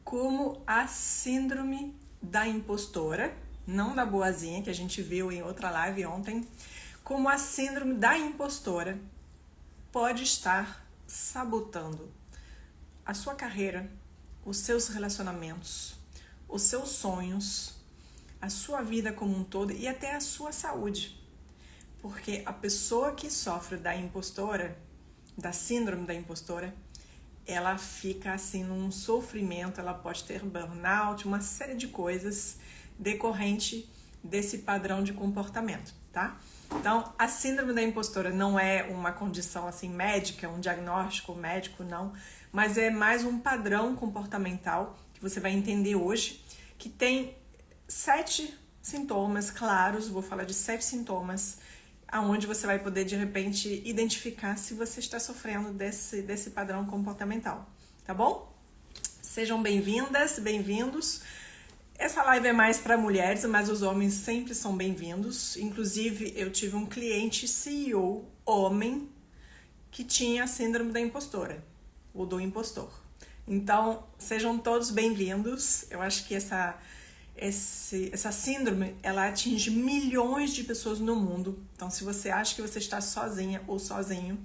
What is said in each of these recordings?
como a síndrome da impostora, não da boazinha que a gente viu em outra live ontem, como a síndrome da impostora pode estar sabotando a sua carreira, os seus relacionamentos, os seus sonhos, a sua vida como um todo e até a sua saúde. Porque a pessoa que sofre da impostora, da síndrome da impostora, ela fica assim num sofrimento, ela pode ter burnout, uma série de coisas decorrente desse padrão de comportamento, tá? Então, a síndrome da impostora não é uma condição assim médica, um diagnóstico médico, não, mas é mais um padrão comportamental que você vai entender hoje, que tem 7 sintomas claros, vou falar de 7 sintomas, aonde você vai poder, de repente, identificar se você está sofrendo desse padrão comportamental, tá bom? Sejam bem-vindas, bem-vindos. Essa live é mais para mulheres, mas os homens sempre são bem-vindos. Inclusive, eu tive um cliente CEO, homem, que tinha a síndrome da impostora, ou do impostor. Então, sejam todos bem-vindos. Eu acho que essa síndrome, ela atinge milhões de pessoas no mundo. Então, se você acha que você está sozinha ou sozinho,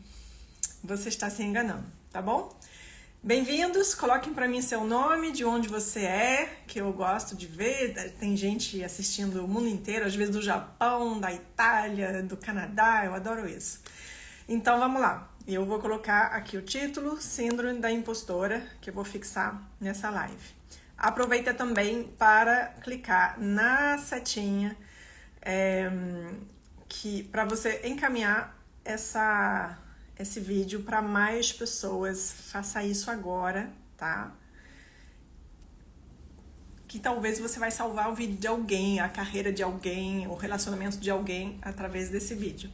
você está se enganando, tá bom? Bem-vindos, coloquem para mim seu nome, de onde você é, que eu gosto de ver. Tem gente assistindo o mundo inteiro, às vezes do Japão, da Itália, do Canadá, eu adoro isso. Então, vamos lá. Eu vou colocar aqui o título, Síndrome da Impostora, que eu vou fixar nessa live. Aproveita também para clicar na setinha para você encaminhar esse vídeo para mais pessoas. Faça isso agora, tá? Que talvez você vai salvar o vídeo de alguém, a carreira de alguém, o relacionamento de alguém através desse vídeo.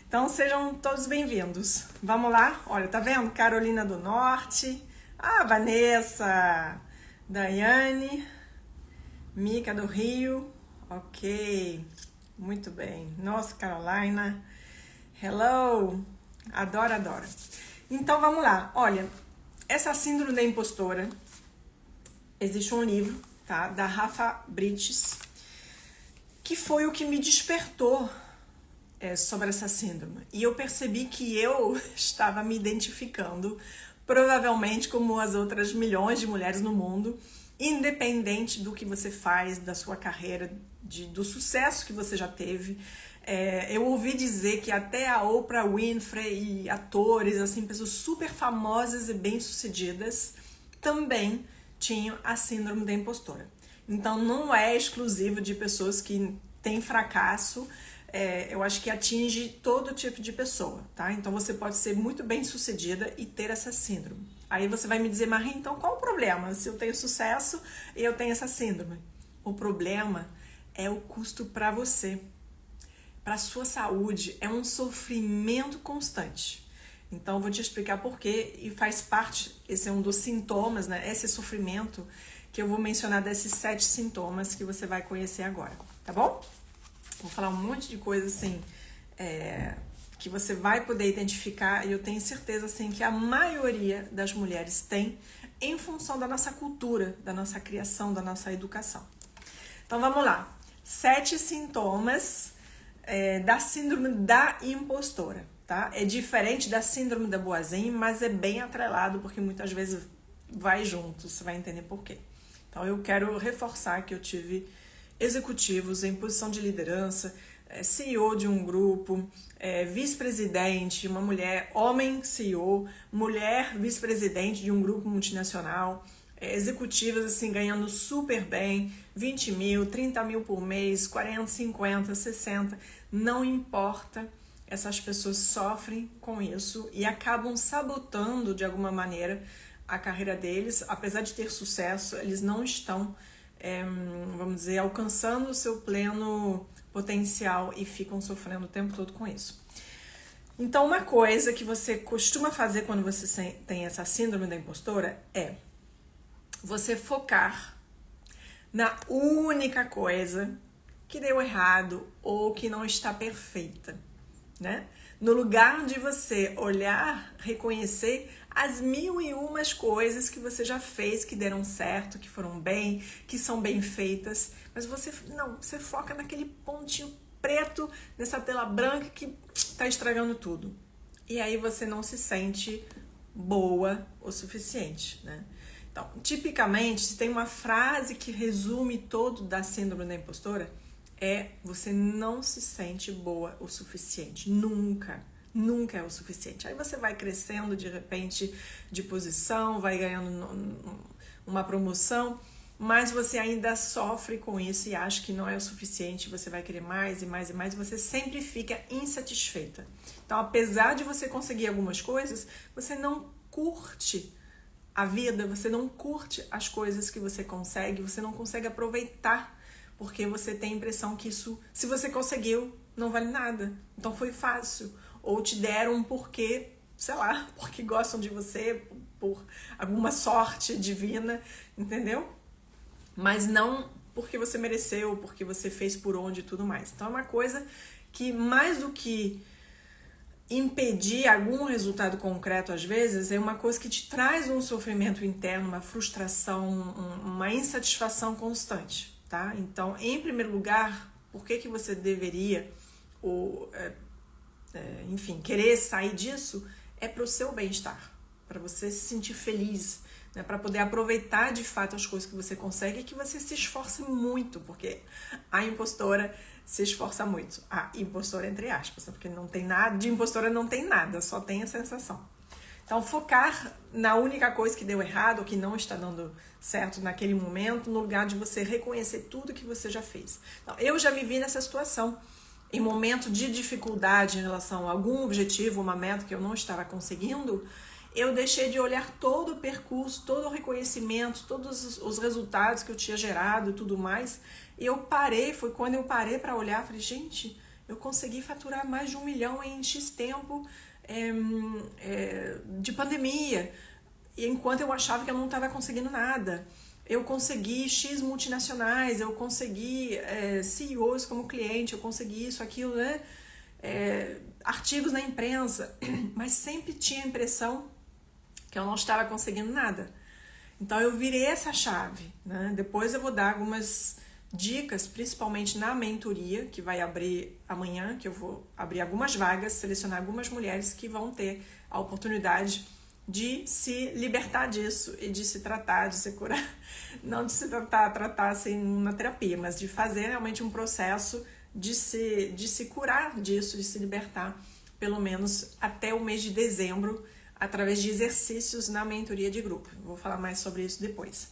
Então sejam todos bem-vindos. Vamos lá? Olha, tá vendo? Carolina do Norte, Vanessa, Daiane, Mica do Rio, ok, muito bem. North Carolina, hello, adoro. Então vamos lá, olha, essa síndrome da impostora, existe um livro, tá, da Rafa Brites, que foi o que me despertou sobre essa síndrome. E eu percebi que eu estava me identificando provavelmente como as outras milhões de mulheres no mundo, independente do que você faz, da sua carreira, do sucesso que você já teve. Eu ouvi dizer que até a Oprah Winfrey e atores, assim, pessoas super famosas e bem-sucedidas, também tinham a síndrome da impostora. Então não é exclusivo de pessoas que têm fracasso. Eu acho que atinge todo tipo de pessoa, tá? Então você pode ser muito bem sucedida e ter essa síndrome. Aí você vai me dizer, Marie, então qual o problema? Se eu tenho sucesso e eu tenho essa síndrome. O problema é o custo para você, para sua saúde, é um sofrimento constante. Então eu vou te explicar por quê e faz parte, esse é um dos sintomas, né? Esse sofrimento que eu vou mencionar desses 7 sintomas que você vai conhecer agora, tá bom? Vou falar um monte de coisa assim, que você vai poder identificar, e eu tenho certeza assim, que a maioria das mulheres tem, em função da nossa cultura, da nossa criação, da nossa educação. Então vamos lá, 7 sintomas da síndrome da impostora, tá? É diferente da síndrome da boazinha, mas é bem atrelado, porque muitas vezes vai junto, você vai entender por quê. Então eu quero reforçar que eu tive executivos em posição de liderança, CEO de um grupo, vice-presidente, uma mulher, homem CEO, mulher vice-presidente de um grupo multinacional, executivas assim ganhando super bem, 20 mil, 30 mil por mês, 40, 50, 60, não importa, essas pessoas sofrem com isso e acabam sabotando de alguma maneira a carreira deles. Apesar de ter sucesso, eles não estão vamos dizer, alcançando o seu pleno potencial e ficam sofrendo o tempo todo com isso. Então, uma coisa que você costuma fazer quando você tem essa síndrome da impostora é você focar na única coisa que deu errado ou que não está perfeita, né? No lugar de você olhar, reconhecer as mil e umas coisas que você já fez, que deram certo, que foram bem, que são bem feitas, mas você foca naquele pontinho preto, nessa tela branca que tá estragando tudo. E aí você não se sente boa o suficiente, né? Então, tipicamente, se tem uma frase que resume todo da síndrome da impostora, você não se sente boa o suficiente. Nunca é o suficiente. Aí você vai crescendo de repente de posição, vai ganhando uma promoção, mas você ainda sofre com isso e acha que não é o suficiente, você vai querer mais e mais e mais, e você sempre fica insatisfeita. Então, apesar de você conseguir algumas coisas, você não curte a vida, você não curte as coisas que você não consegue aproveitar, porque você tem a impressão que isso, se você conseguiu, não vale nada. Então foi fácil. Ou te deram porque, sei lá, porque gostam de você, por alguma sorte divina, entendeu? Mas não porque você mereceu, porque você fez por onde e tudo mais. Então é uma coisa que, mais do que impedir algum resultado concreto, às vezes, é uma coisa que te traz um sofrimento interno, uma frustração, uma insatisfação constante, tá? Então, em primeiro lugar, por que você deveria, enfim, querer sair disso? É para o seu bem-estar, para você se sentir feliz, né? Para poder aproveitar de fato as coisas que você consegue e que você se esforce muito, porque a impostora se esforça muito. A impostora, entre aspas, porque não tem nada, de impostora não tem nada, só tem a sensação. Então, focar na única coisa que deu errado, ou que não está dando certo naquele momento, no lugar de você reconhecer tudo que você já fez. Então, eu já me vi nessa situação, em momento de dificuldade em relação a algum objetivo, uma meta que eu não estava conseguindo, eu deixei de olhar todo o percurso, todo o reconhecimento, todos os resultados que eu tinha gerado e tudo mais. E eu parei, foi quando eu parei para olhar, falei, gente, eu consegui faturar mais de 1 milhão em X tempo de pandemia, enquanto eu achava que eu não estava conseguindo nada. Eu consegui X multinacionais, eu consegui CEOs como cliente, eu consegui isso, aquilo, né? Artigos na imprensa, mas sempre tinha a impressão que eu não estava conseguindo nada. Então eu virei essa chave, né? Depois eu vou dar algumas dicas, principalmente na mentoria, que vai abrir amanhã, que eu vou abrir algumas vagas, selecionar algumas mulheres que vão ter a oportunidade de se libertar disso e de se tratar, de se curar. Não de se tratar assim uma terapia, mas de fazer realmente um processo de se curar disso, de se libertar, pelo menos até o mês de dezembro, através de exercícios na mentoria de grupo. Vou falar mais sobre isso depois.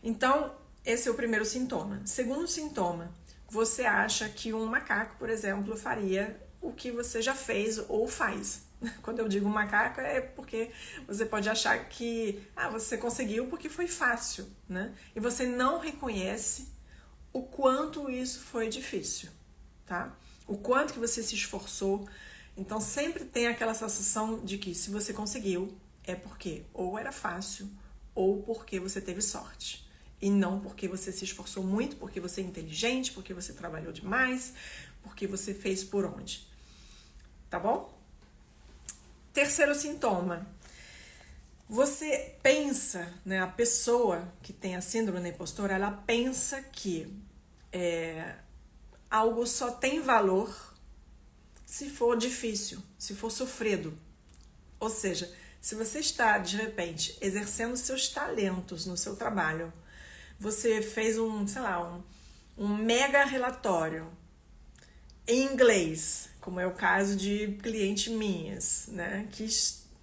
Então, esse é o primeiro sintoma. Segundo sintoma, você acha que um macaco, por exemplo, faria o que você já fez ou faz. Quando eu digo macaco é porque você pode achar que você conseguiu porque foi fácil, né? E você não reconhece o quanto isso foi difícil, tá? O quanto que você se esforçou. Então sempre tem aquela sensação de que se você conseguiu é porque ou era fácil ou porque você teve sorte. E não porque você se esforçou muito, porque você é inteligente, porque você trabalhou demais, porque você fez por onde. Tá bom? Terceiro sintoma. Você pensa, né, a pessoa que tem a síndrome da impostora, ela pensa que algo só tem valor se for difícil, se for sofrido. Ou seja, se você está, de repente, exercendo seus talentos no seu trabalho, você fez um mega relatório em inglês, como é o caso de clientes minhas, né, que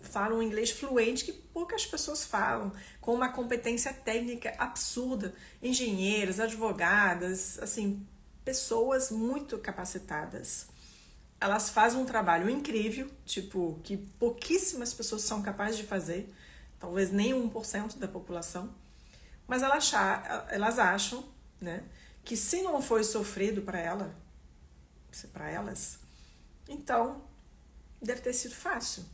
falam inglês fluente, que poucas pessoas falam, com uma competência técnica absurda, engenheiros, advogadas, assim, pessoas muito capacitadas. Elas fazem um trabalho incrível, tipo, que pouquíssimas pessoas são capazes de fazer, talvez nem 1% da população, mas elas acham, né, que se não foi sofrido para elas, então deve ter sido fácil.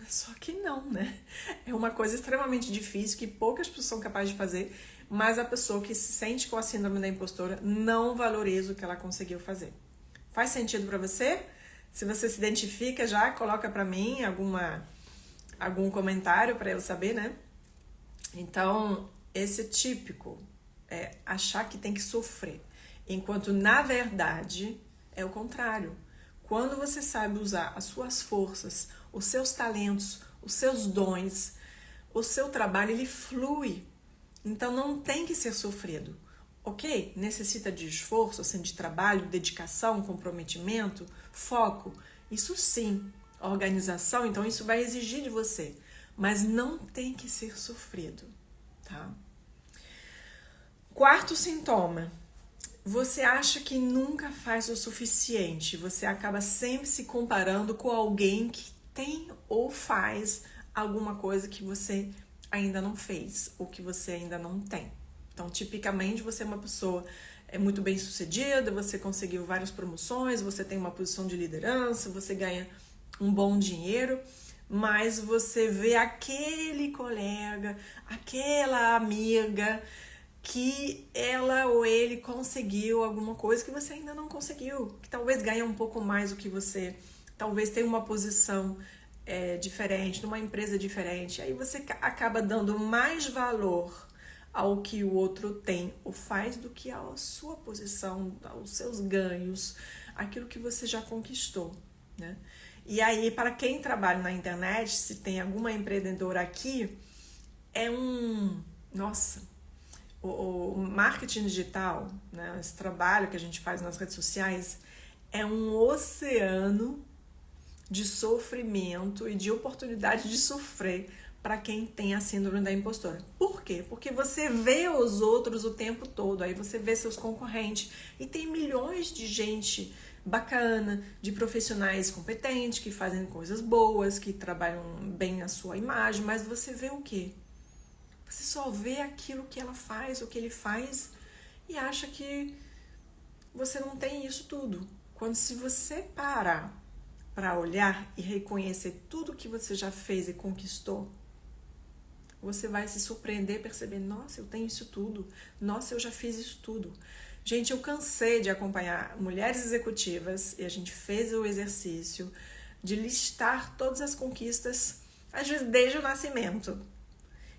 Só que não, né? É uma coisa extremamente difícil que poucas pessoas são capazes de fazer, mas a pessoa que se sente com a síndrome da impostora não valoriza o que ela conseguiu fazer. Faz sentido para você? Se você se identifica já, coloca para mim alguma algum comentário para eu saber, né? Então, esse típico é achar que tem que sofrer, enquanto na verdade é o contrário. Quando você sabe usar as suas forças, os seus talentos, os seus dons, o seu trabalho, ele flui. Então não tem que ser sofrido. Ok? Necessita de esforço, assim, de trabalho, dedicação, comprometimento, foco. Isso sim. Organização, então isso vai exigir de você. Mas não tem que ser sofrido, tá? Quarto sintoma. Você acha que nunca faz o suficiente. Você acaba sempre se comparando com alguém que tem ou faz alguma coisa que você ainda não fez ou que você ainda não tem. Então, tipicamente, você é uma pessoa muito bem sucedida, você conseguiu várias promoções, você tem uma posição de liderança, você ganha um bom dinheiro, mas você vê aquele colega, aquela amiga que ela ou ele conseguiu alguma coisa que você ainda não conseguiu, que talvez ganhe um pouco mais do que você, talvez tenha uma posição diferente, numa empresa diferente, aí você acaba dando mais valor ao que o outro tem ou faz do que à sua posição, aos seus ganhos, aquilo que você já conquistou, né? E aí, para quem trabalha na internet, se tem alguma empreendedora aqui, nossa, o marketing digital, né, esse trabalho que a gente faz nas redes sociais, é um oceano de sofrimento e de oportunidade de sofrer para quem tem a síndrome da impostora. Por quê? Porque você vê os outros o tempo todo, aí você vê seus concorrentes e tem milhões de gente bacana, de profissionais competentes, que fazem coisas boas, que trabalham bem a sua imagem, mas você vê o quê? Você só vê aquilo que ela faz, o que ele faz e acha que você não tem isso tudo. Quando se você parar para olhar e reconhecer tudo que você já fez e conquistou, você vai se surpreender, perceber, nossa, eu tenho isso tudo, nossa, eu já fiz isso tudo. Gente, eu cansei de acompanhar mulheres executivas e a gente fez o exercício de listar todas as conquistas, às vezes desde o nascimento.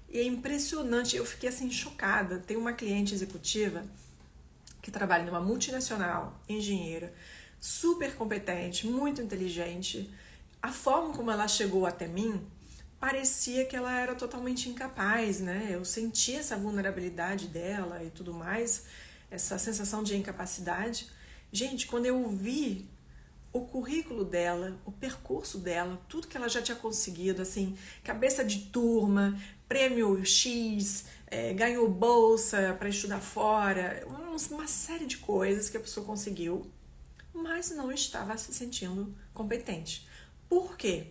E é impressionante, eu fiquei assim chocada. Tem uma cliente executiva que trabalha numa multinacional, engenheira, super competente, muito inteligente. A forma como ela chegou até mim parecia que ela era totalmente incapaz, né? Eu sentia essa vulnerabilidade dela e tudo mais, essa sensação de incapacidade. Gente, quando eu vi o currículo dela, o percurso dela, tudo que ela já tinha conseguido, assim, cabeça de turma, prêmio X, ganhou bolsa para estudar fora, uma série de coisas que a pessoa conseguiu, mas não estava se sentindo competente. Por quê?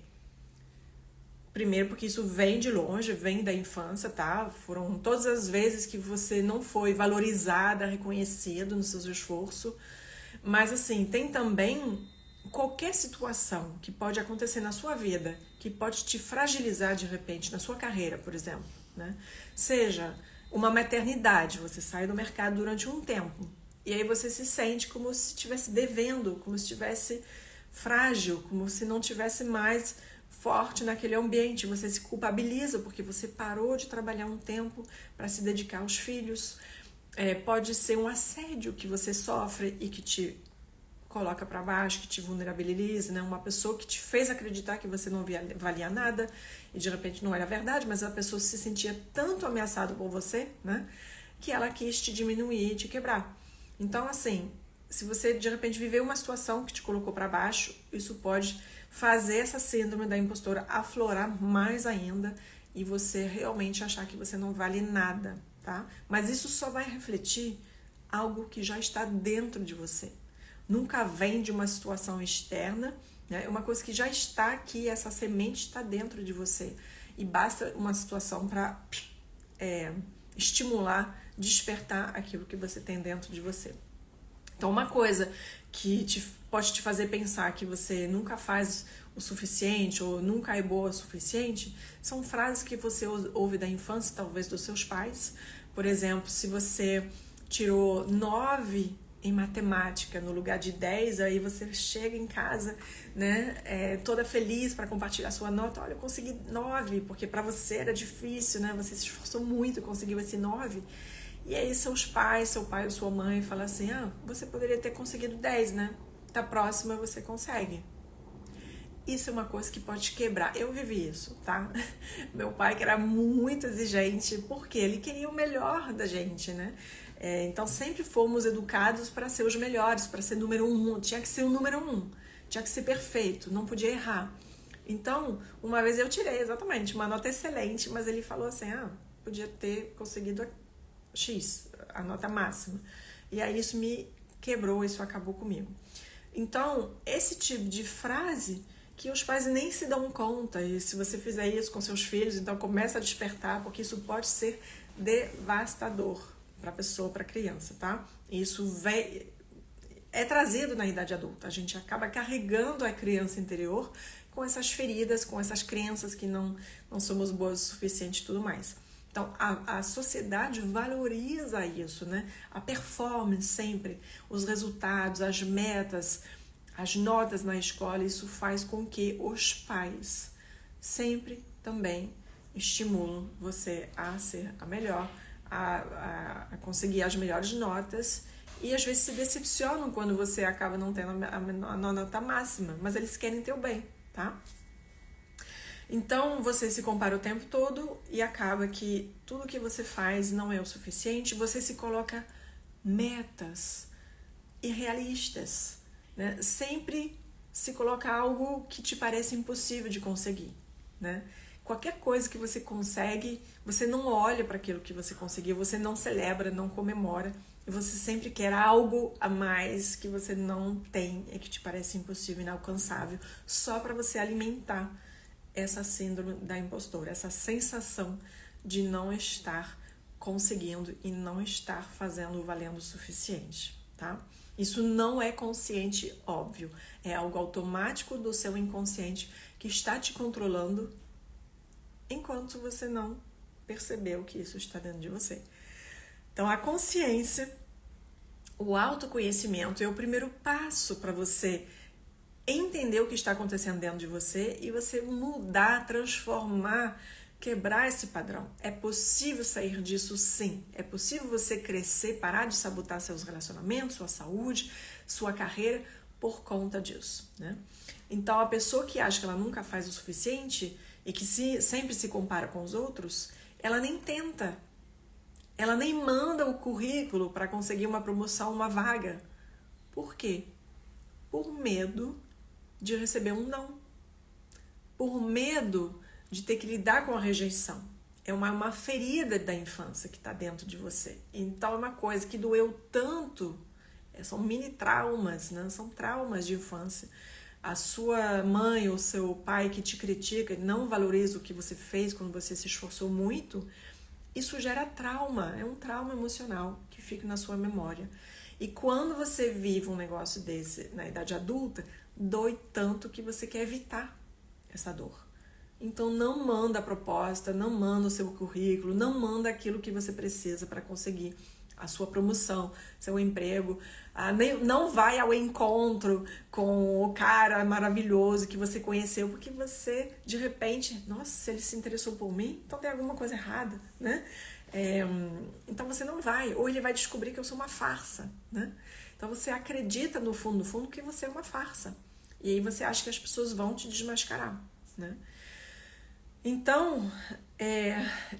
Primeiro porque isso vem de longe, vem da infância, tá? Foram todas as vezes que você não foi valorizada, reconhecido no seu esforço. Mas assim, tem também qualquer situação que pode acontecer na sua vida, que pode te fragilizar de repente, na sua carreira, por exemplo, né? Seja uma maternidade, você sai do mercado durante um tempo, e aí você se sente como se estivesse devendo, como se estivesse frágil, como se não tivesse mais forte naquele ambiente, você se culpabiliza porque você parou de trabalhar um tempo para se dedicar aos filhos. Pode ser um assédio que você sofre e que te coloca para baixo, que te vulnerabiliza, né? Uma pessoa que te fez acreditar que você não valia nada e de repente não era verdade, mas a pessoa se sentia tanto ameaçada por você, né? Que ela quis te diminuir e te quebrar. Então, assim, se você de repente viveu uma situação que te colocou para baixo, isso pode fazer essa síndrome da impostora aflorar mais ainda e você realmente achar que você não vale nada, tá? Mas isso só vai refletir algo que já está dentro de você. Nunca vem de uma situação externa, né? É uma coisa que já está aqui, essa semente está dentro de você. E basta uma situação para estimular, despertar aquilo que você tem dentro de você. Então, uma coisa que pode te fazer pensar que você nunca faz o suficiente ou nunca é boa o suficiente são frases que você ouve da infância, talvez dos seus pais. Por exemplo, se você tirou 9 em matemática, no lugar de 10, aí você chega em casa, né, toda feliz para compartilhar sua nota. Olha, eu consegui 9, porque para você era difícil, né? Você se esforçou muito e conseguiu esse 9. E aí seus pais, seu pai ou sua mãe falam assim, você poderia ter conseguido 10, né? Da próxima você consegue. Isso é uma coisa que pode quebrar. Eu vivi isso, tá? Meu pai, que era muito exigente, porque ele queria o melhor da gente, né? Então sempre fomos educados para ser os melhores, para ser número 1. Tinha que ser o número 1, tinha que ser perfeito, não podia errar. Então, uma vez eu tirei exatamente uma nota excelente, mas ele falou assim, podia ter conseguido X, a nota máxima. E aí isso me quebrou, isso acabou comigo. Então, esse tipo de frase que os pais nem se dão conta, e se você fizer isso com seus filhos, então começa a despertar, porque isso pode ser devastador para a pessoa, para a criança, tá? Isso é trazido na idade adulta, a gente acaba carregando a criança interior com essas feridas, com essas crenças que não somos boas o suficiente e tudo mais. Então, a sociedade valoriza isso, né? A performance sempre, os resultados, as metas, as notas na escola, isso faz com que os pais sempre também estimulam você a ser a melhor, a conseguir as melhores notas, e às vezes se decepcionam quando você acaba não tendo a nota máxima, mas eles querem teu bem, tá? Então você se compara o tempo todo e acaba que tudo que você faz não é o suficiente, você se coloca metas irrealistas, né? Sempre se coloca algo que te parece impossível de conseguir, né? Qualquer coisa que você consegue, você não olha para aquilo que você conseguiu, você não celebra, não comemora, e você sempre quer algo a mais que você não tem e que te parece impossível, inalcançável, só para você alimentar essa síndrome da impostora, essa sensação de não estar conseguindo e não estar fazendo valendo o suficiente, tá? Isso não é consciente, óbvio, é algo automático do seu inconsciente que está te controlando enquanto você não percebeu que isso está dentro de você. Então, a consciência, o autoconhecimento é o primeiro passo para você entender o que está acontecendo dentro de você e você mudar, transformar, quebrar esse padrão. É possível sair disso, sim. É possível você crescer, parar de sabotar seus relacionamentos, sua saúde, sua carreira por conta disso, né? Então, a pessoa que acha que ela nunca faz o suficiente e que sempre se compara com os outros, ela nem tenta. Ela nem manda o currículo para conseguir uma promoção, uma vaga. Por quê? Por medo de receber um não. Por medo de ter que lidar com a rejeição. É uma ferida da infância que está dentro de você. Então é uma coisa que doeu tanto, são mini traumas, né? São traumas de infância. A sua mãe ou seu pai que te critica, não valoriza o que você fez quando você se esforçou muito, isso gera trauma, é um trauma emocional que fica na sua memória. E quando você vive um negócio desse na idade adulta, dói tanto que você quer evitar essa dor. Então não manda a proposta, não manda o seu currículo, não manda aquilo que você precisa para conseguir a sua promoção, seu emprego. Não vai ao encontro com o cara maravilhoso que você conheceu, porque você, de repente, nossa, se ele se interessou por mim, então tem alguma coisa errada, né? Então você não vai, ou ele vai descobrir que eu sou uma farsa, né? Então você acredita no fundo que você é uma farsa. E aí você acha que as pessoas vão te desmascarar, né? Então,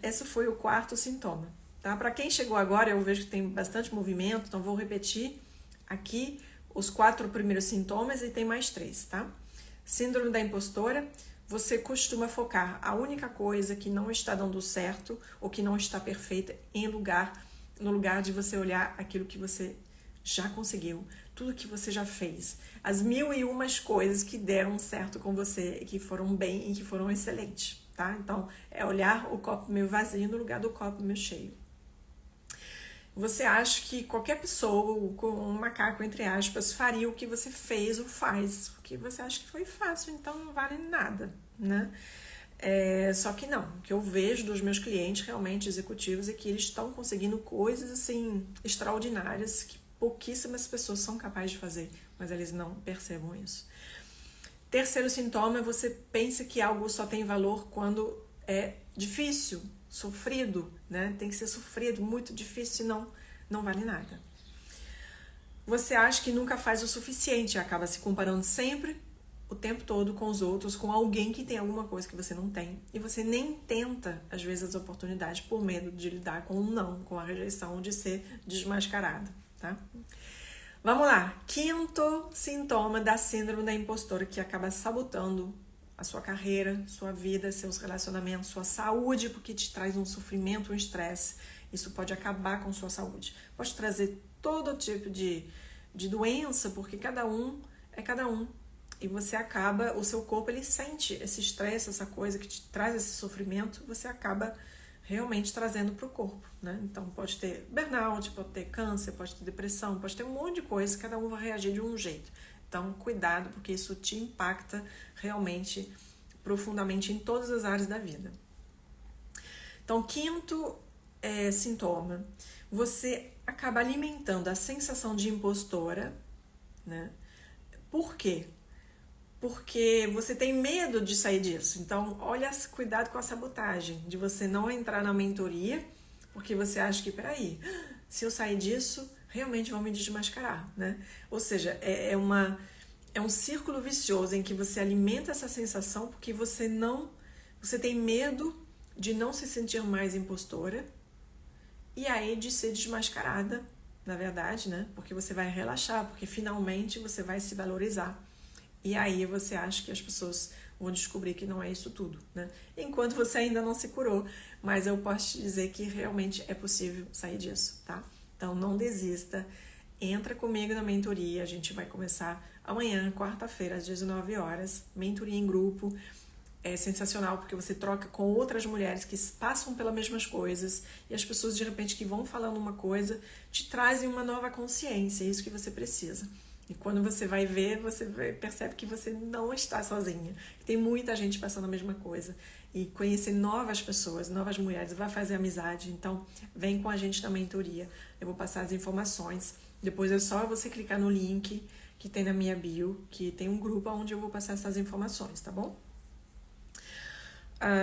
esse foi o quarto sintoma, tá? Para quem chegou agora, eu vejo que tem bastante movimento, então vou repetir aqui os 4 primeiros sintomas e tem mais 3, tá? Síndrome da impostora, você costuma focar a única coisa que não está dando certo ou que não está perfeita no lugar de você olhar aquilo que você já conseguiu, tudo que você já fez, as 1001 coisas que deram certo com você, que foram bem e que foram excelentes, tá? Então, é olhar o copo meio vazio no lugar do copo meio cheio. Você acha que qualquer pessoa, com um macaco, entre aspas, faria o que você fez ou faz, porque você acha que foi fácil, então não vale nada, né? Só que não, o que eu vejo dos meus clientes realmente executivos é que eles estão conseguindo coisas assim extraordinárias, que pouquíssimas pessoas são capazes de fazer, mas eles não percebem isso. Terceiro sintoma, você pensa que algo só tem valor quando é difícil, sofrido, né? Tem que ser sofrido, muito difícil, senão não vale nada. Você acha que nunca faz o suficiente, acaba se comparando sempre, o tempo todo, com os outros, com alguém que tem alguma coisa que você não tem. E você nem tenta, às vezes, as oportunidades por medo de lidar com o não, com a rejeição, de ser desmascarada, tá? Vamos lá. Quinto sintoma da síndrome da impostora, que acaba sabotando a sua carreira, sua vida, seus relacionamentos, sua saúde, porque te traz um sofrimento, um estresse. Isso pode acabar com sua saúde. Pode trazer todo tipo de doença, porque cada um é cada um. E você acaba, o seu corpo, ele sente esse estresse, essa coisa que te traz esse sofrimento, você acaba realmente trazendo para o corpo, né? Então pode ter burnout, pode ter câncer, pode ter depressão, pode ter um monte de coisa, cada um vai reagir de um jeito. Então cuidado, porque isso te impacta realmente profundamente em todas as áreas da vida. Então, quinto sintoma, você acaba alimentando a sensação de impostora, né? Por quê? Porque você tem medo de sair disso. Então, olha, cuidado com a sabotagem, de você não entrar na mentoria, porque você acha que, peraí, se eu sair disso, realmente vão me desmascarar, né? Ou seja, é um círculo vicioso em que você alimenta essa sensação porque você tem medo de não se sentir mais impostora e aí de ser desmascarada, na verdade, né? Porque você vai relaxar, porque finalmente você vai se valorizar. E aí você acha que as pessoas vão descobrir que não é isso tudo, né? Enquanto você ainda não se curou, mas eu posso te dizer que realmente é possível sair disso, tá? Então não desista, entra comigo na mentoria, a gente vai começar amanhã, quarta-feira, às 19 horas, mentoria em grupo. É sensacional porque você troca com outras mulheres que passam pelas mesmas coisas e as pessoas de repente que vão falando uma coisa te trazem uma nova consciência, é isso que você precisa. E quando você vai ver, você percebe que você não está sozinha. Tem muita gente passando a mesma coisa. E conhecer novas pessoas, novas mulheres, vai fazer amizade. Então, vem com a gente na mentoria. Eu vou passar as informações. Depois é só você clicar no link que tem na minha bio, que tem um grupo onde eu vou passar essas informações, tá bom?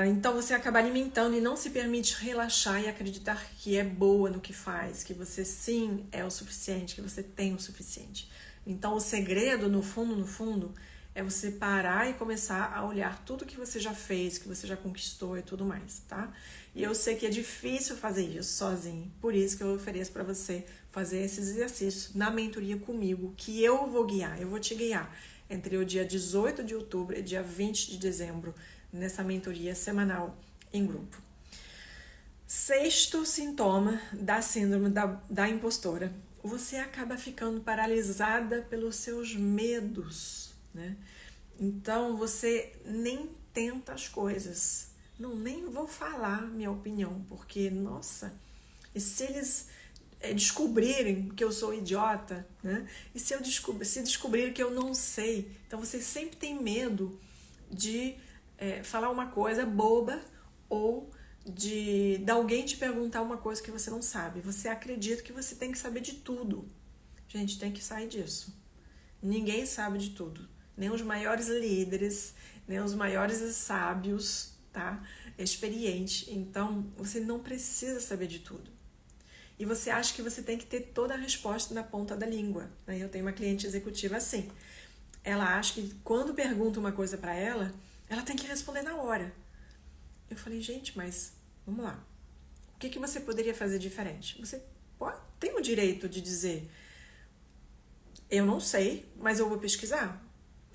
Então você acaba alimentando e não se permite relaxar e acreditar que é boa no que faz, que você sim é o suficiente, que você tem o suficiente. Então o segredo, no fundo, é você parar e começar a olhar tudo que você já fez, que você já conquistou e tudo mais, tá? E eu sei que é difícil fazer isso sozinho, por isso que eu ofereço para você fazer esses exercícios na mentoria comigo, que eu vou guiar, eu vou te guiar entre o dia 18 de outubro e dia 20 de dezembro, nessa mentoria semanal em grupo. Sexto sintoma da síndrome da impostora. Você acaba ficando paralisada pelos seus medos, né? Então você nem tenta as coisas. Não, nem vou falar minha opinião, porque, nossa, e se eles descobrirem que eu sou idiota, né? E se descobrirem que eu não sei? Então você sempre tem medo de falar uma coisa boba ou de alguém te perguntar uma coisa que você não sabe. Você acredita que você tem que saber de tudo. Gente, tem que sair disso. Ninguém sabe de tudo. Nem os maiores líderes, nem os maiores sábios, tá? Experientes. Então, você não precisa saber de tudo. E você acha que você tem que ter toda a resposta na ponta da língua, né? Eu tenho uma cliente executiva assim. Ela acha que quando pergunta uma coisa para ela tem que responder na hora. Eu falei, gente, mas vamos lá. O que você poderia fazer diferente? Você tem o direito de dizer, eu não sei, mas eu vou pesquisar.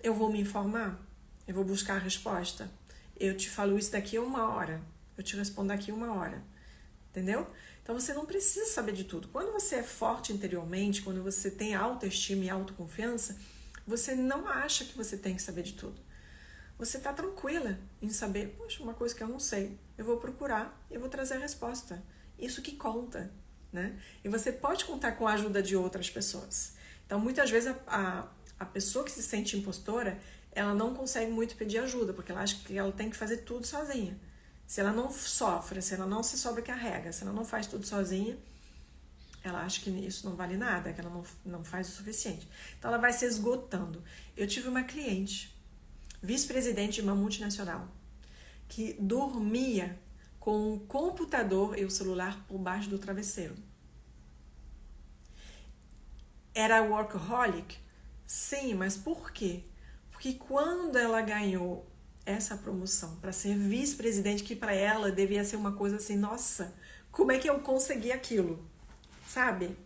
Eu vou me informar. Eu vou buscar a resposta. Eu te falo isso daqui a 1 hora. Eu te respondo daqui a 1 hora. Entendeu? Então você não precisa saber de tudo. Quando você é forte interiormente, quando você tem autoestima e autoconfiança, você não acha que você tem que saber de tudo. Você está tranquila em saber, poxa, uma coisa que eu não sei, eu vou procurar e vou trazer a resposta. Isso que conta, né? E você pode contar com a ajuda de outras pessoas. Então, muitas vezes, a pessoa que se sente impostora, ela não consegue muito pedir ajuda, porque ela acha que ela tem que fazer tudo sozinha. Se ela não sofre, se ela não se sobrecarrega, se ela não faz tudo sozinha, ela acha que isso não vale nada, que ela não faz o suficiente. Então ela vai se esgotando. Eu tive uma cliente, vice-presidente de uma multinacional, que dormia com o computador e o celular por baixo do travesseiro. Era workaholic? Sim, mas por quê? Porque quando ela ganhou essa promoção para ser vice-presidente, que para ela devia ser uma coisa assim, nossa, como é que eu consegui aquilo? Sabe?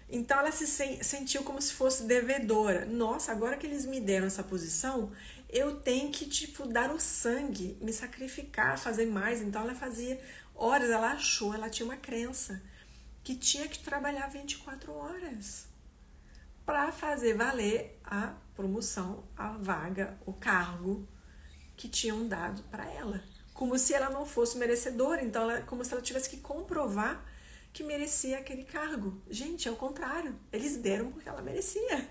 Então ela se sentiu como se fosse devedora. Nossa, agora que eles me deram essa posição, eu tenho que, dar o sangue, me sacrificar, fazer mais. Então ela fazia horas, ela tinha uma crença que tinha que trabalhar 24 horas para fazer valer a promoção, a vaga, o cargo que tinham dado para ela. Como se ela não fosse merecedora, então como se ela tivesse que comprovar que merecia aquele cargo. Gente, é o contrário. Eles deram porque ela merecia,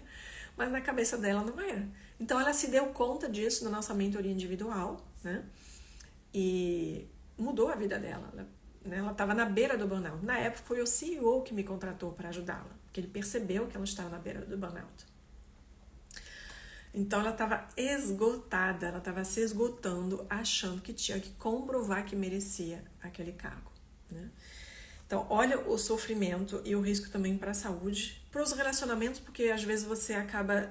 mas na cabeça dela não era. Então ela se deu conta disso na nossa mentoria individual, né? E mudou a vida dela. Ela estava na beira do burnout. Na época foi o CEO que me contratou para ajudá-la, porque ele percebeu que ela estava na beira do burnout. Então ela estava esgotada, ela estava se esgotando, achando que tinha que comprovar que merecia aquele cargo, né? Então, olha o sofrimento e o risco também para a saúde, para os relacionamentos, porque às vezes você acaba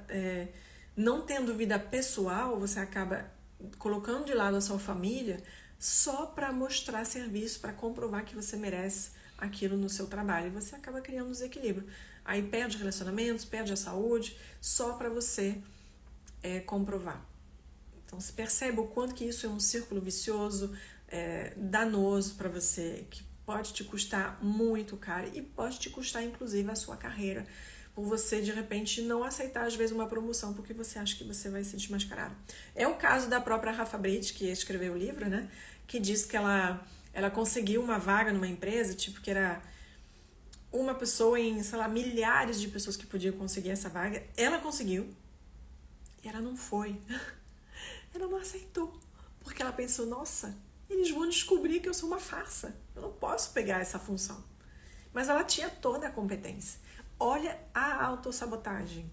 não tendo vida pessoal, você acaba colocando de lado a sua família só para mostrar serviço, para comprovar que você merece aquilo no seu trabalho. E você acaba criando um desequilíbrio. Aí perde relacionamentos, perde a saúde, só para você comprovar. Então, se percebe o quanto que isso é um círculo vicioso, danoso para você, que pode te custar muito caro e pode te custar, inclusive, a sua carreira, por você, de repente, não aceitar, às vezes, uma promoção porque você acha que você vai se desmascarar. É o caso da própria Rafa Brite, que escreveu o livro, né? Que diz que ela conseguiu uma vaga numa empresa, que era uma pessoa em, sei lá, milhares de pessoas que podiam conseguir essa vaga. Ela conseguiu e ela não foi. Ela não aceitou, porque ela pensou, nossa, eles vão descobrir que eu sou uma farsa. Eu não posso pegar essa função. Mas ela tinha toda a competência. Olha a autossabotagem,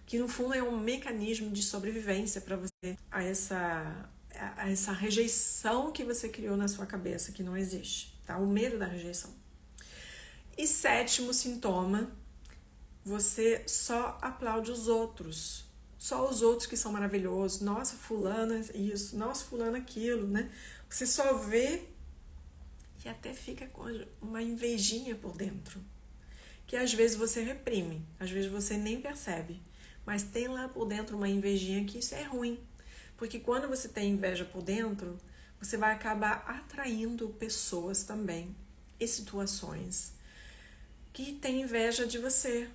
que no fundo é um mecanismo de sobrevivência para você a essa rejeição que você criou na sua cabeça, que não existe, tá? O medo da rejeição. E 7º sintoma, você só aplaude os outros. Só os outros que são maravilhosos. Nossa, fulana isso, nossa, fulana aquilo, né? Você só vê e até fica com uma invejinha por dentro, que às vezes você reprime, às vezes você nem percebe, mas tem lá por dentro uma invejinha, que isso é ruim, porque quando você tem inveja por dentro, você vai acabar atraindo pessoas também e situações que têm inveja de você,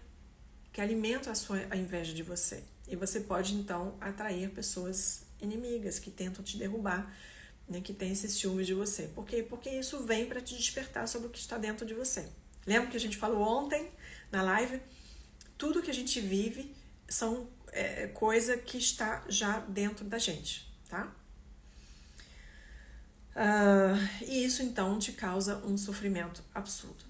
que alimentam a inveja de você. E você pode, então, atrair pessoas inimigas que tentam te derrubar, né, que têm esse ciúme de você. Por quê? Porque isso vem para te despertar sobre o que está dentro de você. Lembra que a gente falou ontem, na live? Tudo que a gente vive são coisa que está já dentro da gente, tá? E isso, então, te causa um sofrimento absurdo.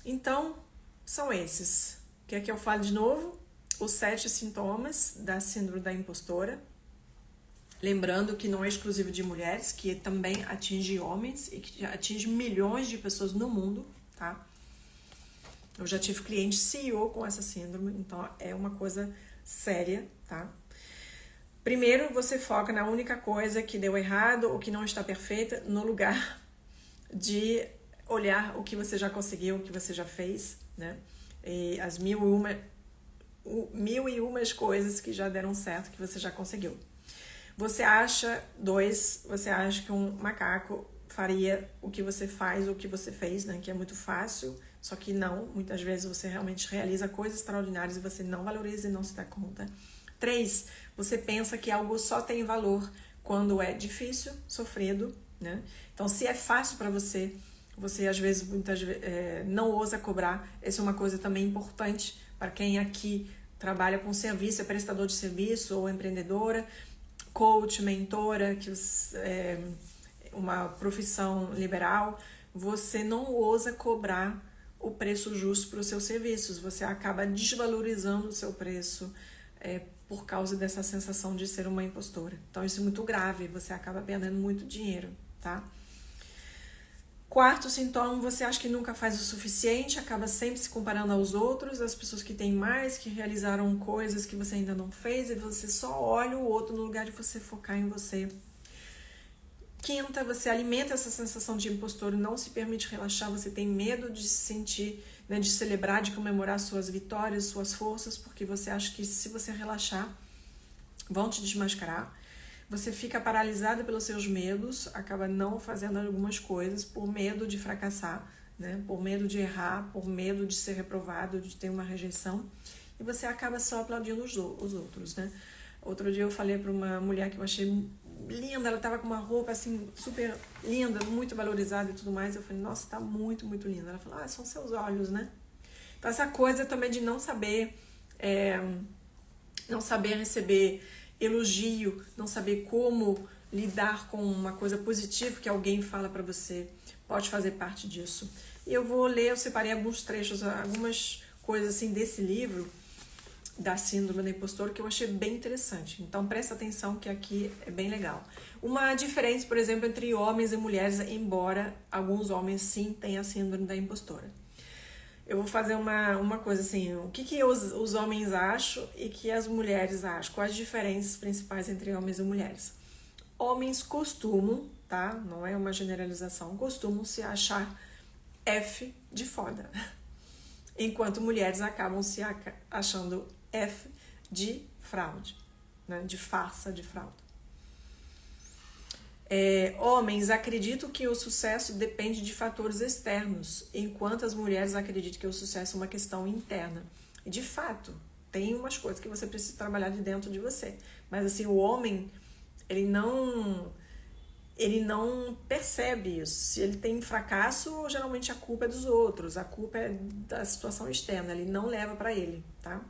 Então, são esses. Quer que eu fale de novo? Os 7 sintomas da síndrome da impostora. Lembrando que não é exclusivo de mulheres, que também atinge homens e que atinge milhões de pessoas no mundo, tá? Eu já tive cliente CEO com essa síndrome, então é uma coisa séria, tá? Primeiro, você foca na única coisa que deu errado ou que não está perfeita, no lugar de olhar o que você já conseguiu, o que você já fez, né? E as mil e umas coisas que já deram certo, que você já conseguiu. Você acha que um macaco faria o que você faz, o que você fez, né? Que é muito fácil, só que não. Muitas vezes você realmente realiza coisas extraordinárias e você não valoriza e não se dá conta. 3, você pensa que algo só tem valor quando é difícil, sofrido, né? Então, se é fácil para você, você às vezes, muitas vezes, não ousa cobrar. Essa é uma coisa também importante para quem aqui trabalha com serviço, é prestador de serviço ou empreendedora, coach, mentora, que é uma profissão liberal. Você não ousa cobrar o preço justo para os seus serviços. Você acaba desvalorizando o seu preço por causa dessa sensação de ser uma impostora. Então isso é muito grave, você acaba perdendo muito dinheiro, tá? Quarto sintoma, você acha que nunca faz o suficiente, acaba sempre se comparando aos outros, as pessoas que têm mais, que realizaram coisas que você ainda não fez, e você só olha o outro no lugar de você focar em você. Quinta, você alimenta essa sensação de impostor e não se permite relaxar, você tem medo de se sentir, né, de celebrar, de comemorar suas vitórias, suas forças, porque você acha que se você relaxar, vão te desmascarar. Você fica paralisada pelos seus medos, acaba não fazendo algumas coisas por medo de fracassar, né? Por medo de errar, por medo de ser reprovado, de ter uma rejeição. E você acaba só aplaudindo os outros, né? Outro dia eu falei para uma mulher que eu achei linda, ela estava com uma roupa assim super linda, muito valorizada e tudo mais. Eu falei, nossa, tá muito, muito linda. Ela falou, são seus olhos, né? Então essa coisa também de não saber receber elogio, não saber como lidar com uma coisa positiva que alguém fala para você, pode fazer parte disso. E eu separei alguns trechos, algumas coisas assim desse livro, da Síndrome da Impostora, que eu achei bem interessante. Então presta atenção que aqui é bem legal. Uma diferença, por exemplo, entre homens e mulheres, embora alguns homens sim tenham a Síndrome da Impostora. Eu vou fazer uma coisa assim, o que os homens acham e que as mulheres acham? Quais as diferenças principais entre homens e mulheres? Homens costumam, tá? Não é uma generalização, costumam se achar F de foda. Enquanto mulheres acabam se achando F de fraude, né? De farsa, de fraude. Homens acreditam que o sucesso depende de fatores externos, enquanto as mulheres acreditam que o sucesso é uma questão interna. E de fato, tem umas coisas que você precisa trabalhar de dentro de você. Mas assim, o homem, ele não percebe isso. Se ele tem fracasso, geralmente a culpa é dos outros, a culpa é da situação externa, ele não leva para ele, tá?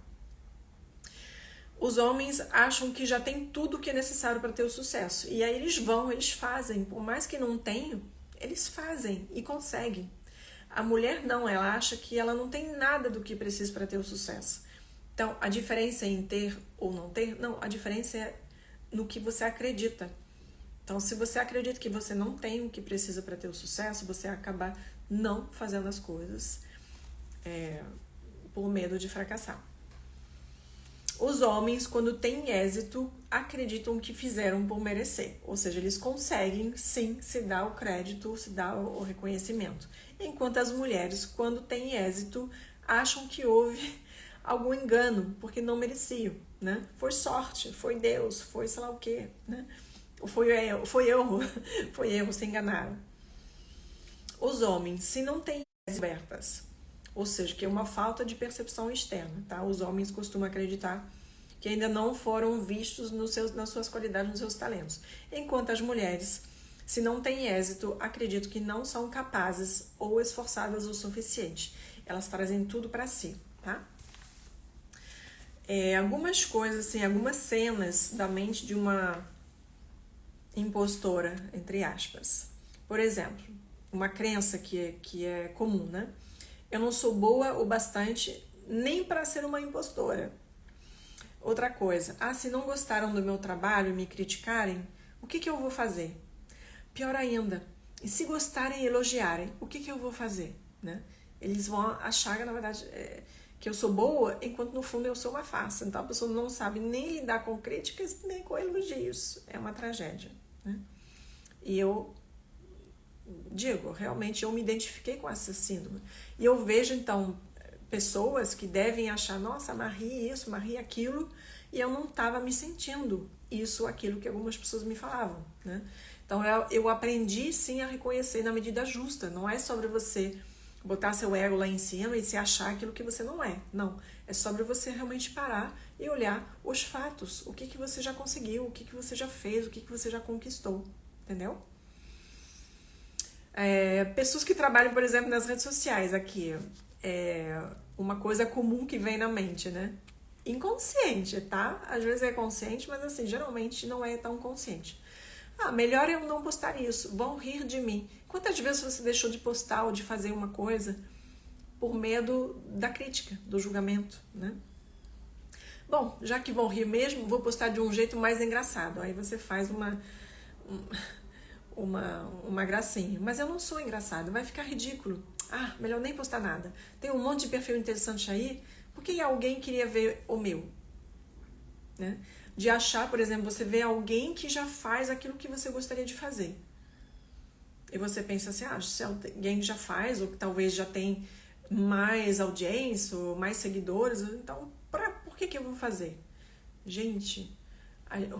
Os homens acham que já tem tudo o que é necessário para ter o sucesso. E aí eles fazem. Por mais que não tenham, eles fazem e conseguem. A mulher não, ela acha que ela não tem nada do que precisa para ter o sucesso. Então, a diferença em ter ou não ter, não, a diferença é no que você acredita. Então, se você acredita que você não tem o que precisa para ter o sucesso, você acaba não fazendo as coisas por medo de fracassar. Os homens, quando têm êxito, acreditam que fizeram por merecer. Ou seja, eles conseguem, sim, se dar o crédito, se dar o reconhecimento. Enquanto as mulheres, quando têm êxito, acham que houve algum engano, porque não mereciam, né? Foi sorte, foi Deus, foi sei lá o quê, né? Ou foi erro, se enganaram. Os homens, se não têm abertas, ou seja, que é uma falta de percepção externa, tá? Os homens costumam acreditar que ainda não foram vistos nas suas qualidades, nos seus talentos. Enquanto as mulheres, se não têm êxito, acreditam que não são capazes ou esforçadas o suficiente. Elas trazem tudo para si, tá? Algumas coisas, assim, algumas cenas da mente de uma impostora, entre aspas. Por exemplo, uma crença que é comum, né? Eu não sou boa o bastante nem para ser uma impostora. Outra coisa, se não gostaram do meu trabalho e me criticarem, o que eu vou fazer? Pior ainda, e se gostarem e elogiarem, o que eu vou fazer? Né? Eles vão achar, na verdade, que eu sou boa, enquanto no fundo eu sou uma farsa. Então a pessoa não sabe nem lidar com críticas, nem com elogios. É uma tragédia. Né? E eu digo, realmente eu me identifiquei com essa síndrome. E eu vejo, então, pessoas que devem achar, nossa, Marie isso, Marie aquilo, e eu não estava me sentindo isso, aquilo que algumas pessoas me falavam, né? Então, eu aprendi, sim, a reconhecer na medida justa. Não é sobre você botar seu ego lá em cima e se achar aquilo que você não é. Não. É sobre você realmente parar e olhar os fatos. O que você já conseguiu, o que você já fez, o que você já conquistou. Entendeu? Pessoas que trabalham, por exemplo, nas redes sociais aqui. Uma coisa comum que vem na mente, né? Inconsciente, tá? Às vezes é consciente, mas assim, geralmente não é tão consciente. Melhor eu não postar isso, vão rir de mim. Quantas vezes você deixou de postar ou de fazer uma coisa por medo da crítica, do julgamento, né? Bom, já que vão rir mesmo, vou postar de um jeito mais engraçado. Aí você faz uma gracinha. Mas eu não sou engraçado, vai ficar ridículo. Ah, melhor nem postar nada. Tem um monte de perfil interessante aí, por que alguém queria ver o meu? Né? De achar, por exemplo, você vê alguém que já faz aquilo que você gostaria de fazer. E você pensa assim, se alguém já faz, ou que talvez já tem mais audiência, ou mais seguidores, então por que eu vou fazer? Gente,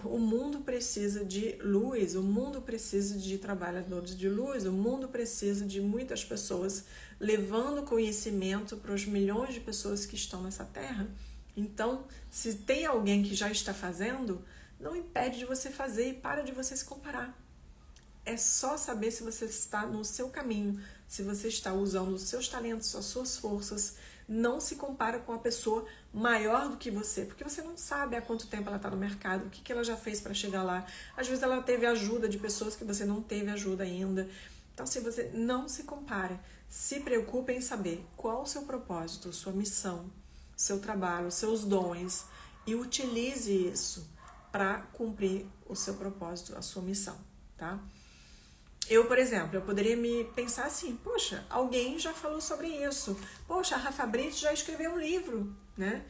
o mundo precisa de luz, o mundo precisa de trabalhadores de luz, o mundo precisa de muitas pessoas levando conhecimento para os milhões de pessoas que estão nessa terra. Então, se tem alguém que já está fazendo, não impede de você fazer e para de você se comparar. É só saber se você está no seu caminho, se você está usando os seus talentos, as suas forças. Não se compara com a pessoa maior do que você, porque você não sabe há quanto tempo ela está no mercado, o que ela já fez para chegar lá. Às vezes ela teve ajuda de pessoas que você não teve ajuda ainda. Então, se você não se compare, se preocupe em saber qual o seu propósito, sua missão, seu trabalho, seus dons, e utilize isso para cumprir o seu propósito, a sua missão, tá? Eu, por exemplo, eu poderia me pensar assim, poxa, alguém já falou sobre isso. Poxa, a Rafa Brito já escreveu um livro, né?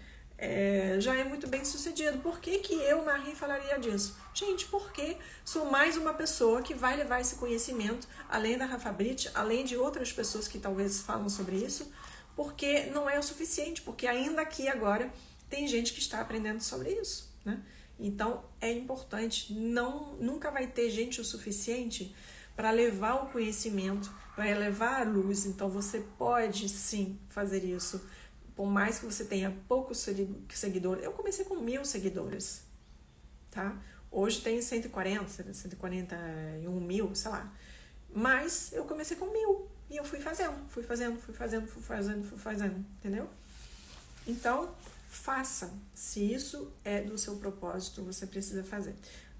Já é muito bem sucedido. Por que eu, Marie, falaria disso? Gente, porque sou mais uma pessoa que vai levar esse conhecimento, além da Rafa Brito, além de outras pessoas que talvez falam sobre isso, porque não é o suficiente, porque ainda aqui agora tem gente que está aprendendo sobre isso, né? Então, é importante, nunca vai ter gente o suficiente para levar o conhecimento, para levar a luz. Então você pode sim fazer isso, por mais que você tenha poucos seguidores. Eu comecei com 1000 seguidores, tá? Hoje tem 141 mil, sei lá. Mas eu comecei com 1000 e eu fui fazendo, entendeu? Então, faça. Se isso é do seu propósito, você precisa fazer.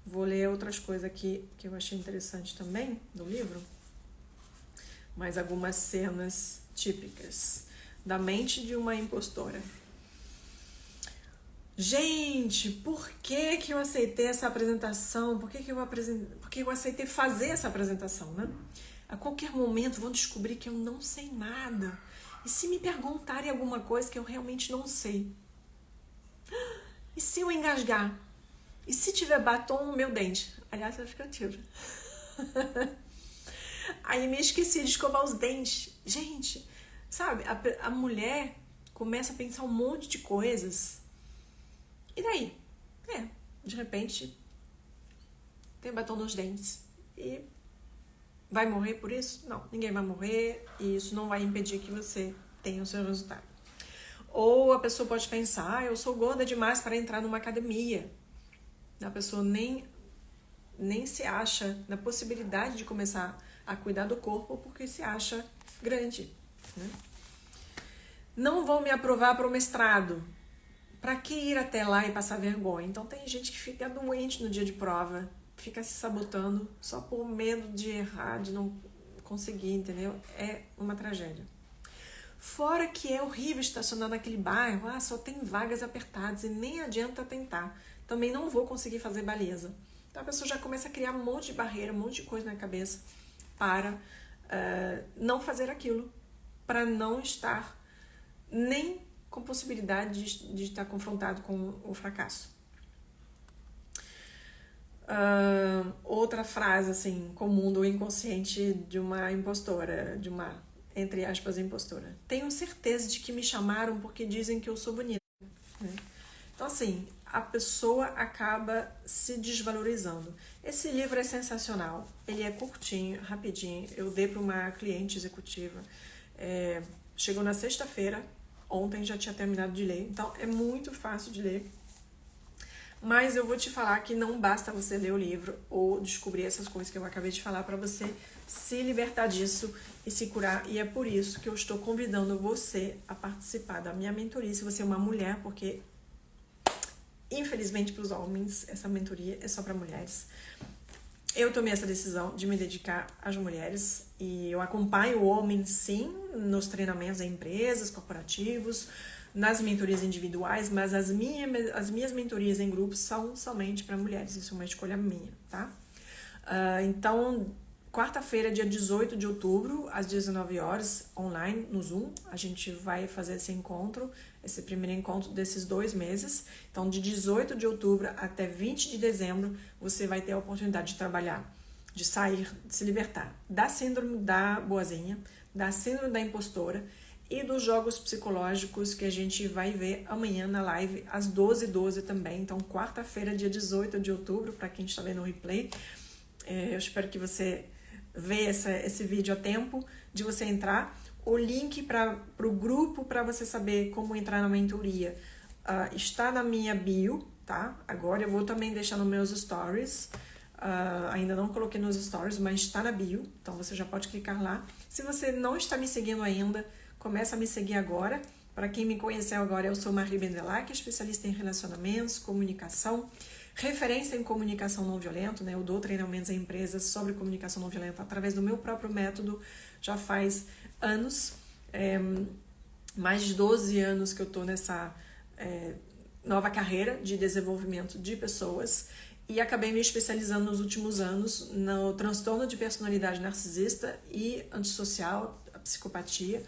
Vou ler outras coisas aqui que eu achei interessante também do livro. Mais algumas cenas típicas da mente de uma impostora. Gente, por que eu aceitei essa apresentação? Por que eu aceitei fazer essa apresentação, né? A qualquer momento vão descobrir que eu não sei nada. E se me perguntarem alguma coisa que eu realmente não sei? E se eu engasgar? E se tiver batom no meu dente? Aliás, acho que eu tiro. Aí me esqueci de escovar os dentes. Gente, sabe? A mulher começa a pensar um monte de coisas. E daí? De repente, tem batom nos dentes. E vai morrer por isso? Não, ninguém vai morrer. E isso não vai impedir que você tenha o seu resultado. Ou a pessoa pode pensar, eu sou gorda demais para entrar numa academia. A pessoa nem se acha na possibilidade de começar a cuidar do corpo porque se acha grande, né? Não vão me aprovar para o mestrado. Para que ir até lá e passar vergonha? Então tem gente que fica doente no dia de prova, fica se sabotando só por medo de errar, de não conseguir, entendeu? É uma tragédia. Fora que é horrível estacionar naquele bairro, só tem vagas apertadas e nem adianta tentar. Também não vou conseguir fazer baliza. Então a pessoa já começa a criar um monte de barreira, um monte de coisa na cabeça para não fazer aquilo, para não estar nem com possibilidade de estar confrontado com o fracasso. Outra frase assim, comum do inconsciente de uma impostora, de uma, entre aspas, impostora. Tenho certeza de que me chamaram porque dizem que eu sou bonita. Então assim, a pessoa acaba se desvalorizando. Esse livro é sensacional. Ele é curtinho, rapidinho. Eu dei para uma cliente executiva. Chegou na sexta-feira. Ontem já tinha terminado de ler. Então, é muito fácil de ler. Mas eu vou te falar que não basta você ler o livro ou descobrir essas coisas que eu acabei de falar para você se libertar disso e se curar. E é por isso que eu estou convidando você a participar da minha mentoria. Se você é uma mulher, porque infelizmente para os homens essa mentoria é só para mulheres. eu tomei essa decisão de me dedicar às mulheres e eu acompanho o homem, sim, nos treinamentos em empresas, corporativos, nas mentorias individuais, mas as minhas mentorias em grupos são somente para mulheres, isso é uma escolha minha, tá? Então, quarta-feira, dia 18 de outubro, às 19 horas, online, no Zoom, a gente vai fazer esse encontro, esse primeiro encontro desses 2 meses. Então, de 18 de outubro até 20 de dezembro, você vai ter a oportunidade de trabalhar, de sair, de se libertar da síndrome da boazinha, da síndrome da impostora e dos jogos psicológicos que a gente vai ver amanhã na live às 12h12 também. Então, quarta-feira, dia 18 de outubro, para quem está vendo o replay, eu espero que você veja esse vídeo a tempo de você entrar. O link para o grupo para você saber como entrar na mentoria está na minha bio, tá? Agora eu vou também deixar nos meus stories. Ainda não coloquei nos stories, mas está na bio, então você já pode clicar lá. Se você não está me seguindo ainda, começa a me seguir agora. Para quem me conheceu agora, eu sou Marie Bendelac, especialista em relacionamentos, comunicação, referência em comunicação não violenta, né? Eu dou treinamentos em empresas sobre comunicação não violenta através do meu próprio método, já faz anos, mais de 12 anos que eu estou nessa nova carreira de desenvolvimento de pessoas e acabei me especializando nos últimos anos no transtorno de personalidade narcisista e antissocial, a psicopatia,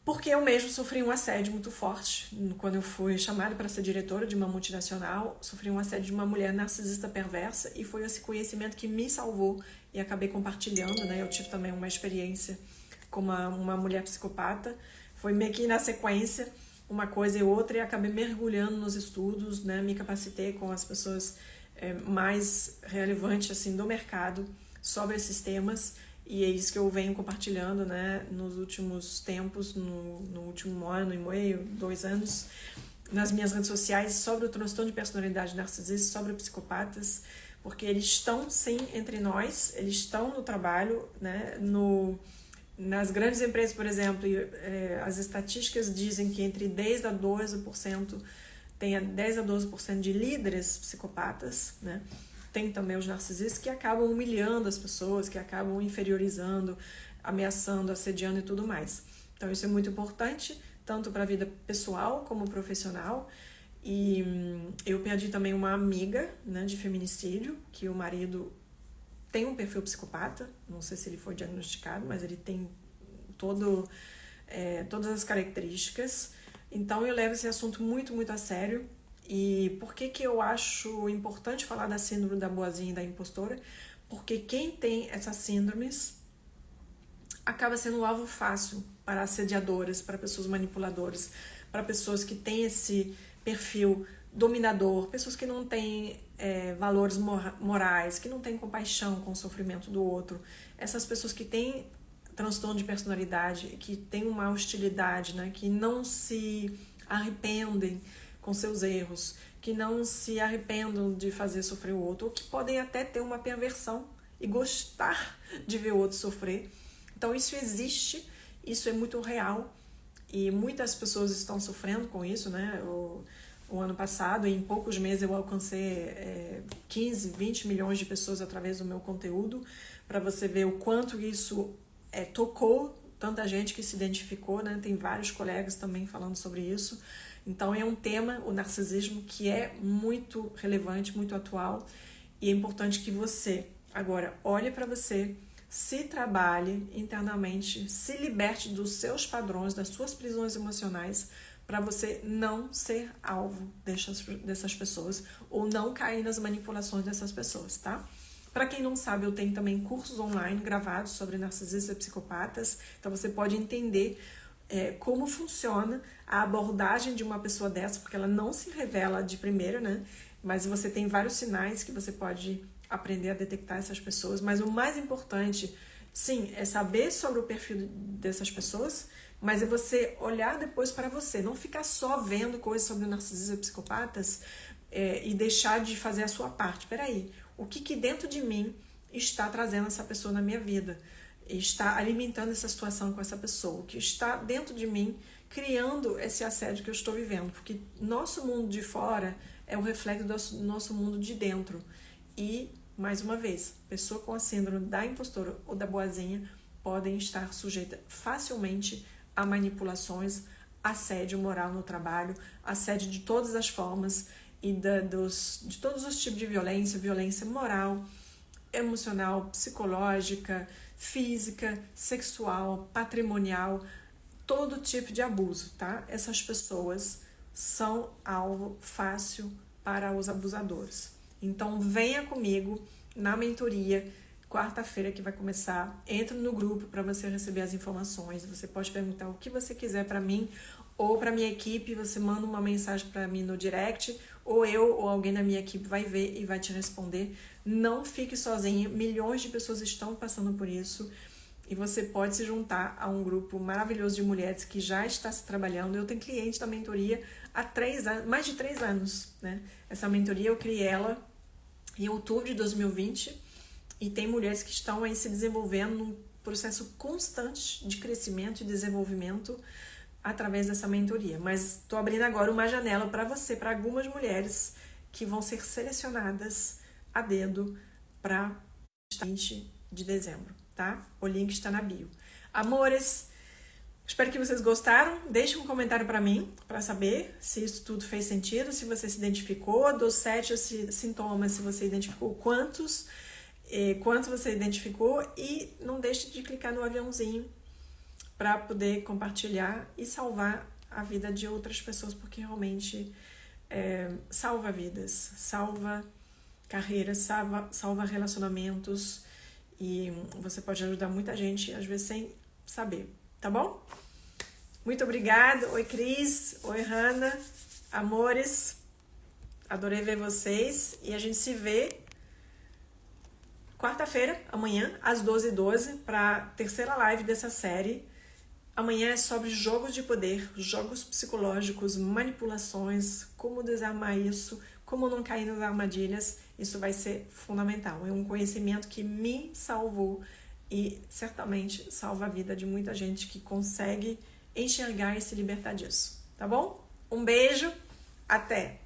porque eu mesmo sofri um assédio muito forte. Quando eu fui chamada para ser diretora de uma multinacional, sofri um assédio de uma mulher narcisista perversa e foi esse conhecimento que me salvou e acabei compartilhando, né? Eu tive também uma experiência com uma mulher psicopata, foi meio que na sequência, uma coisa e outra, e acabei mergulhando nos estudos, né? Me capacitei com as pessoas mais relevantes assim, do mercado sobre esses temas. E é isso que eu venho compartilhando, né, nos últimos tempos, no último ano e meio, 2 anos, nas minhas redes sociais, sobre o transtorno de personalidade narcisista, sobre psicopatas, porque eles estão, sim, entre nós, eles estão no trabalho, né, nas grandes empresas, por exemplo, as estatísticas dizem que entre 10% a 12%, tem 10% a 12% de líderes psicopatas, né? Tem também os narcisistas que acabam humilhando as pessoas, que acabam inferiorizando, ameaçando, assediando e tudo mais. Então isso é muito importante, tanto para a vida pessoal como profissional. E eu perdi também uma amiga, né, de feminicídio, que o marido tem um perfil psicopata, não sei se ele foi diagnosticado, mas ele tem todas as características. Então eu levo esse assunto muito, muito a sério. E por que eu acho importante falar da síndrome da boazinha e da impostora? Porque quem tem essas síndromes acaba sendo um alvo fácil para assediadoras, para pessoas manipuladoras, para pessoas que têm esse perfil dominador, pessoas que não têm valores morais, que não têm compaixão com o sofrimento do outro. Essas pessoas que têm transtorno de personalidade, que têm uma hostilidade, né, que não se arrependem com seus erros, que não se arrependam de fazer sofrer o outro, ou que podem até ter uma perversão e gostar de ver o outro sofrer. Então isso existe, isso é muito real e muitas pessoas estão sofrendo com isso, né? O ano passado, em poucos meses, eu alcancei 15, 20 milhões de pessoas através do meu conteúdo, para você ver o quanto isso tocou tanta gente que se identificou, né? Tem vários colegas também falando sobre isso. Então é um tema, o narcisismo, que é muito relevante, muito atual, e é importante que você agora olhe para você, se trabalhe internamente, se liberte dos seus padrões, das suas prisões emocionais, para você não ser alvo dessas pessoas ou não cair nas manipulações dessas pessoas, tá? Para quem não sabe, eu tenho também cursos online gravados sobre narcisistas e psicopatas, então você pode entender como funciona a abordagem de uma pessoa dessa, porque ela não se revela de primeira, né? Mas você tem vários sinais que você pode aprender a detectar essas pessoas. Mas o mais importante, sim, é saber sobre o perfil dessas pessoas, mas é você olhar depois para você, não ficar só vendo coisas sobre narcisistas e psicopatas e deixar de fazer a sua parte. Peraí, o que dentro de mim está trazendo essa pessoa na minha vida? Está alimentando essa situação com essa pessoa, o que está dentro de mim criando esse assédio que eu estou vivendo, porque nosso mundo de fora é um reflexo do nosso mundo de dentro, e mais uma vez, pessoa com a síndrome da impostora ou da boazinha podem estar sujeita facilmente a manipulações, assédio moral no trabalho, assédio de todas as formas e de todos os tipos de violência, violência moral, emocional, psicológica, física, sexual, patrimonial, todo tipo de abuso, tá? Essas pessoas são alvo fácil para os abusadores. Então venha comigo na mentoria, quarta-feira que vai começar. Entre no grupo para você receber as informações. Você pode perguntar o que você quiser para mim ou para minha equipe. Você manda uma mensagem para mim no direct, ou eu ou alguém da minha equipe vai ver e vai te responder. Não fique sozinho. Milhões de pessoas estão passando por isso. E você pode se juntar a um grupo maravilhoso de mulheres que já está se trabalhando. Eu tenho cliente da mentoria há mais de 3 anos, né? Essa mentoria eu criei ela em outubro de 2020 e tem mulheres que estão aí se desenvolvendo num processo constante de crescimento e desenvolvimento através dessa mentoria. Mas estou abrindo agora uma janela para você, para algumas mulheres que vão ser selecionadas a dedo para 20 de dezembro, tá? O link está na bio. Amores, espero que vocês gostaram. Deixe um comentário para mim, para saber se isso tudo fez sentido, se você se identificou, dos 7 sintomas, se você identificou quantos você identificou, e não deixe de clicar no aviãozinho para poder compartilhar e salvar a vida de outras pessoas, porque realmente salva vidas, salva carreiras, salva relacionamentos, e você pode ajudar muita gente, às vezes sem saber, tá bom? Muito obrigada. Oi, Cris. Oi, Hanna. Amores, adorei ver vocês, e a gente se vê quarta-feira, amanhã, às 12h12, para a terceira live dessa série. Amanhã é sobre jogos de poder, jogos psicológicos, manipulações, como desarmar isso, como não cair nas armadilhas. Isso vai ser fundamental. É um conhecimento que me salvou e certamente salva a vida de muita gente que consegue enxergar e se libertar disso. Tá bom? Um beijo, até!